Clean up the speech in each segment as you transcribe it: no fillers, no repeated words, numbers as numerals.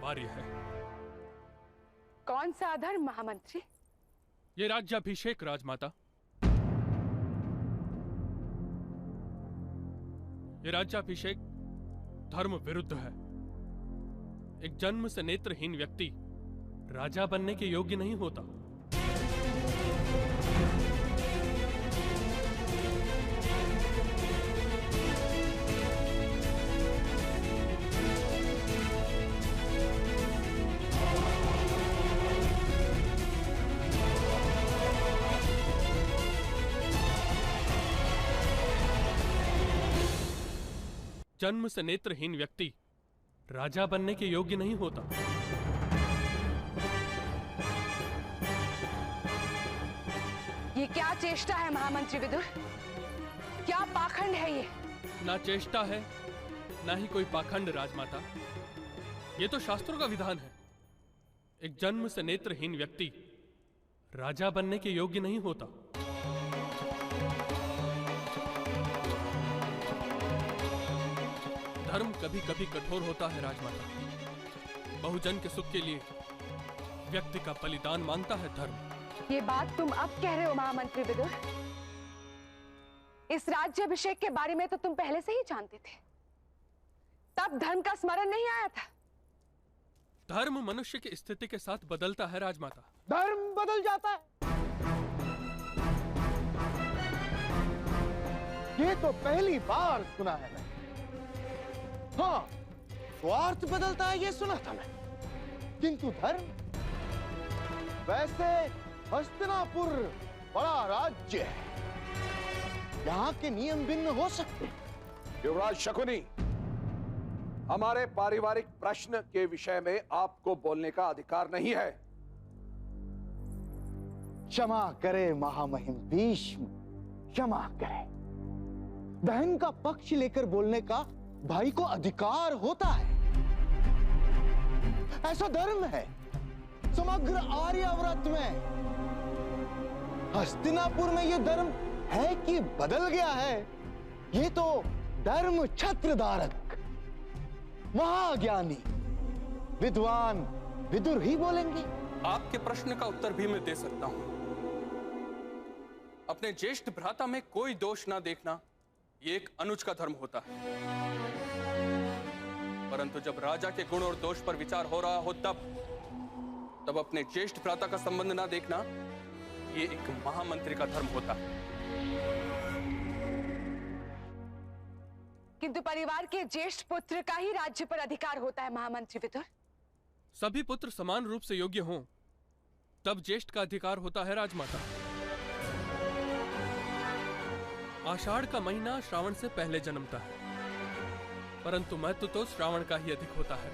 अनिवार्य है। कौन सा अधर्म महामंत्री? ये राज्याभिषेक राजमाता। ये राज्याभिषेक धर्म विरुद्ध है। एक जन्म से नेत्रहीन व्यक्ति राजा बनने के योग्य नहीं होता। जन्म से नेत्रहीन व्यक्ति राजा बनने के योग्य नहीं होता। ये क्या चेष्टा है महामंत्री विदुर? क्या पाखंड है ये? ना चेष्टा है, ना ही कोई पाखंड राजमाता। ये तो शास्त्रों का विधान है। एक जन्म से नेत्रहीन व्यक्ति राजा बनने के योग्य नहीं होता। धर्म कभी कभी कठोर होता है राजमाता। बहुजन के सुख के लिए व्यक्ति का बलिदान मांगता है धर्म। ये बात तुम अब कह रहे हो महामंत्री विदुर? इस राज्याभिषेक के बारे में तो तुम पहले से ही जानते थे। तब धर्म का स्मरण नहीं आया था। धर्म मनुष्य की स्थिति के साथ बदलता है राजमाता। धर्म बदल जाता है? ये तो पहली बार सुना है मैंने। हाँ, स्वार्थ बदलता है ये सुना था मैं, किंतु धर्म? वैसे हस्तिनापुर बड़ा राज्य है, यहाँ के नियम भिन्न हो सकते हैं। युवराज शकुनी, हमारे पारिवारिक प्रश्न के विषय में आपको बोलने का अधिकार नहीं है। क्षमा करे महामहिम भीष्म, क्षमा करे। बहन का पक्ष लेकर बोलने का भाई को अधिकार होता है। ऐसा धर्म है समग्र आर्यावर्त में। हस्तिनापुर में यह धर्म है कि बदल गया है, ये तो धर्म छत्रधारक महाज्ञानी विद्वान विदुर ही बोलेंगे। आपके प्रश्न का उत्तर भी मैं दे सकता हूं। अपने ज्येष्ठ भ्राता में कोई दोष ना देखना ये एक अनुज का धर्म होता है, परंतु जब राजा के गुण और दोष पर विचार हो रहा हो तब अपने ज्येष्ठ भ्राता का संबंध ना देखना ये एक महामंत्री का धर्म होता है। किंतु परिवार के ज्येष्ठ पुत्र का ही राज्य पर अधिकार होता है महामंत्री विदुर। सभी पुत्र समान रूप से योग्य हों तब ज्येष्ठ का अधिकार होता है राजमाता। आषाढ़ का महीना श्रावण से पहले जन्मता है, परंतु महत्व तो श्रावण का ही अधिक होता है,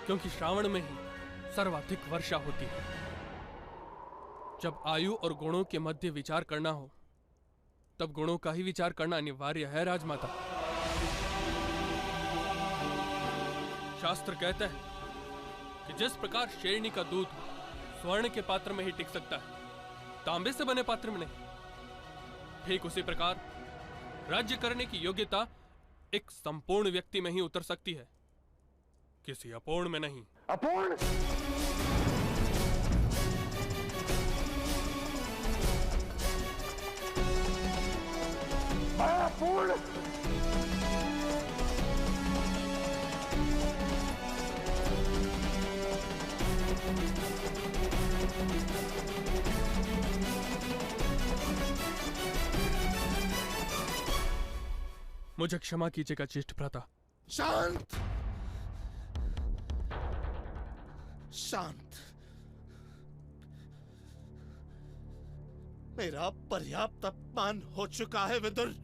क्योंकि श्रावण में ही सर्वाधिक वर्षा होती है। जब आयु और गुणों के मध्य विचार करना हो तब गुणों का ही विचार करना अनिवार्य है राजमाता। शास्त्र कहते हैं कि जिस प्रकार शेरनी का दूध स्वर्ण के पात्र में ही टिक सकता है, तांबे से बने पात्र में नहीं, ठीक उसी प्रकार राज्य करने की योग्यता एक संपूर्ण व्यक्ति में ही उतर सकती है, किसी अपूर्ण में नहीं। अपूर्ण? अपूर्ण? मुझे क्षमा कीजिएगा ज्येष्ठ भ्राता। शांत शांत। मेरा पर्याप्त अपमान हो चुका है विदुर।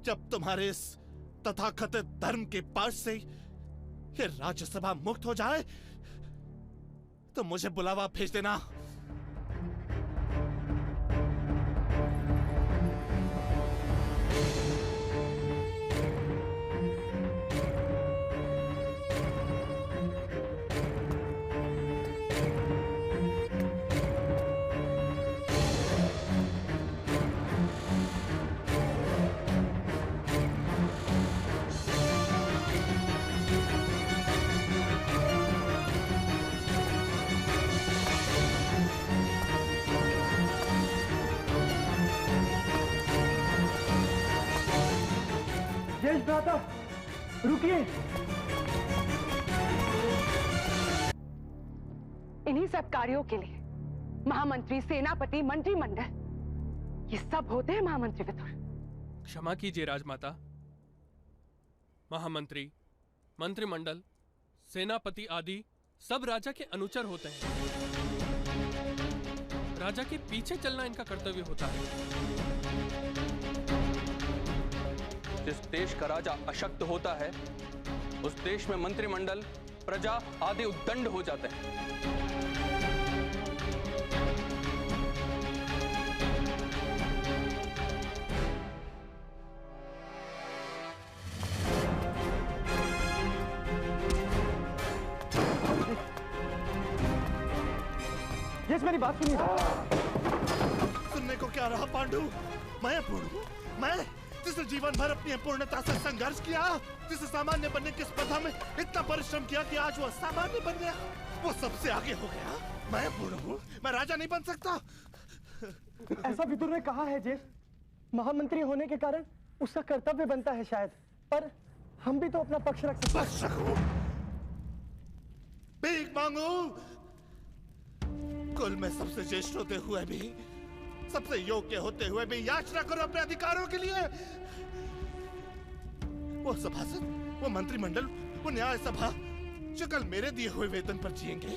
जब तुम्हारे इस तथाकथित धर्म के पास से ये राज्यसभा मुक्त हो जाए तो मुझे बुलावा भेज देना। ज्येष्ठ भ्राता, रुकिए। इन्हीं सब कार्यों के लिए महामंत्री, सेनापति, मंत्रिमंडल, ये सब होते हैं महामंत्री विदुर। क्षमा कीजिए राजमाता। महामंत्री, मंत्रिमंडल, सेनापति आदि सब राजा के अनुचर होते हैं। राजा के पीछे चलना इनका कर्तव्य होता है। जिस देश का राजा अशक्त होता है, उस देश में मंत्रिमंडल, प्रजा आदि उद्दंड हो जाते हैं। जिस मेरी बात सुनिए। सुनने को क्या रहा पांडु? मैं पूर्ण हूँ, मैं जिसने जीवन भर अपनी अपूर्णता से संघर्ष किया, जिसने सामान्य बनने की स्पर्धा में इतना परिश्रम किया कि आज वो सामान्य बन गया, वो सबसे आगे हो गया। मैं पूर्ण हूँ, मैं राजा नहीं बन सकता। ऐसा विदुर ने कहा है ज्येष्ठ। महामंत्री होने के कारण उसका कर्तव्य बनता है शायद, पर हम भी तो अपना पक्ष रख सकते। बस रखो, भीख मांगू। कुल में सबसे ज्येष्ठ होते हुए भी, सबसे योग्य होते हुए भी याचना करो अपने अधिकारों के लिए। वो सभासद, वो मंत्रिमंडल, वो न्याय सभा जो कल मेरे दिए हुए वेतन पर जिएंगे,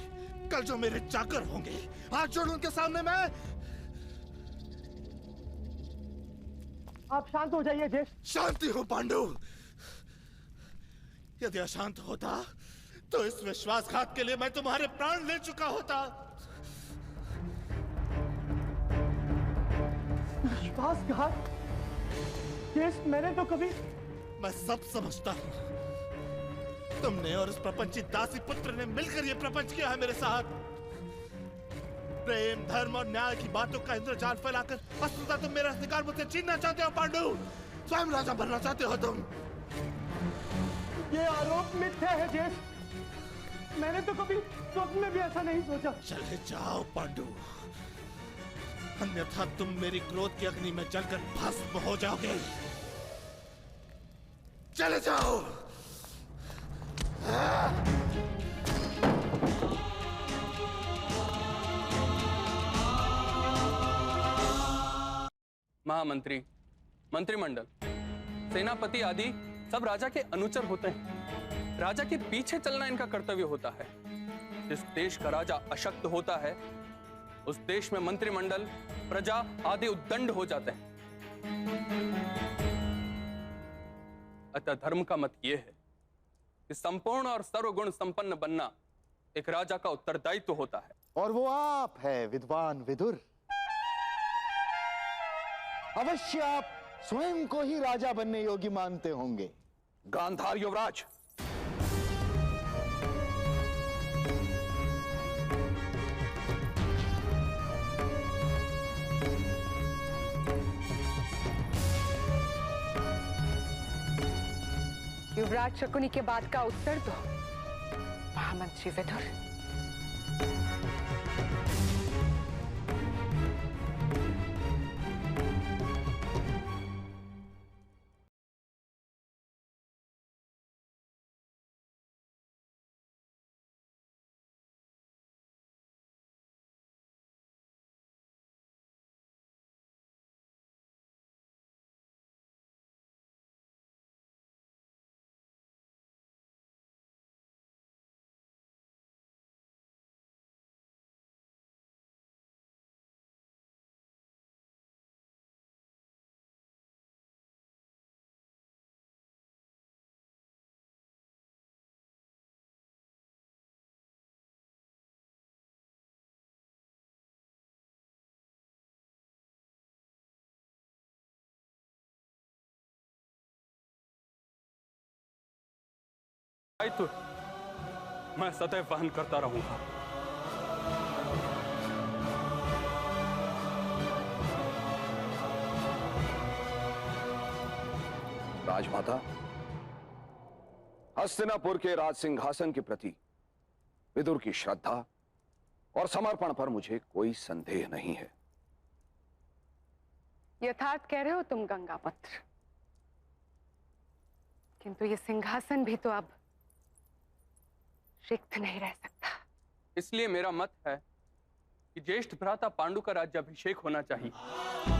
कल जो मेरे चाकर होंगे, हाथ जोड़ उनके सामने मैं। आप शांत हो जाइए ज्येष्ठ। शांति हो पांडु। यदि अशांत होता तो इस विश्वासघात के लिए मैं तुम्हारे प्राण ले चुका होता। विश्वासघात? ज्येष्ठ, मैंने तो कभी। मैं सब समझता हूं। तुमने और उस प्रपंची दासी पुत्र ने मिलकर यह प्रपंच किया है मेरे साथ। प्रेम, धर्म और न्याय की बातों का इंद्रजाल फैलाकर वस्तुतः तुम मेरा अधिकार मुझसे छीनना चाहते हो पांडु। स्वयं राजा बनना चाहते हो तुम। ये आरोप मिथ्या है ज्येष्ठ। मैंने तो कभी स्वप्न में भी ऐसा नहीं सोचा। चले जाओ पांडु, अन्यथा तुम मेरी क्रोध की अग्नि में जलकर भस्म हो जाओगे। चले जाओ। महामंत्री, मंत्रिमंडल, सेनापति आदि सब राजा के अनुचर होते हैं। राजा के पीछे चलना इनका कर्तव्य होता है। जिस देश का राजा अशक्त होता है, उस देश में मंत्रिमंडल, प्रजा आदि उद्दंड हो जाते हैं। अतः धर्म का मत यह है कि संपूर्ण और सर्वगुण संपन्न बनना एक राजा का उत्तरदायित्व होता है। और वो आप है विद्वान विदुर। अवश्य आप स्वयं को ही राजा बनने योग्य मानते होंगे। गांधार युवराज, युवराज शकुनी के बाद का उत्तर दो महामंत्री विदुर। दायित्व मैं सदैव वहन करता रहूंगा। राजमाता, हस्तिनापुर के राज सिंहासन के प्रति विदुर की श्रद्धा और समर्पण पर मुझे कोई संदेह नहीं है। यथार्थ कह रहे हो तुम गंगापत्र। किंतु ये सिंहासन भी तो अब रिक्त नहीं रह सकता। इसलिए मेरा मत है कि ज्येष्ठ भ्राता पांडु का राज्याभिषेक होना चाहिए।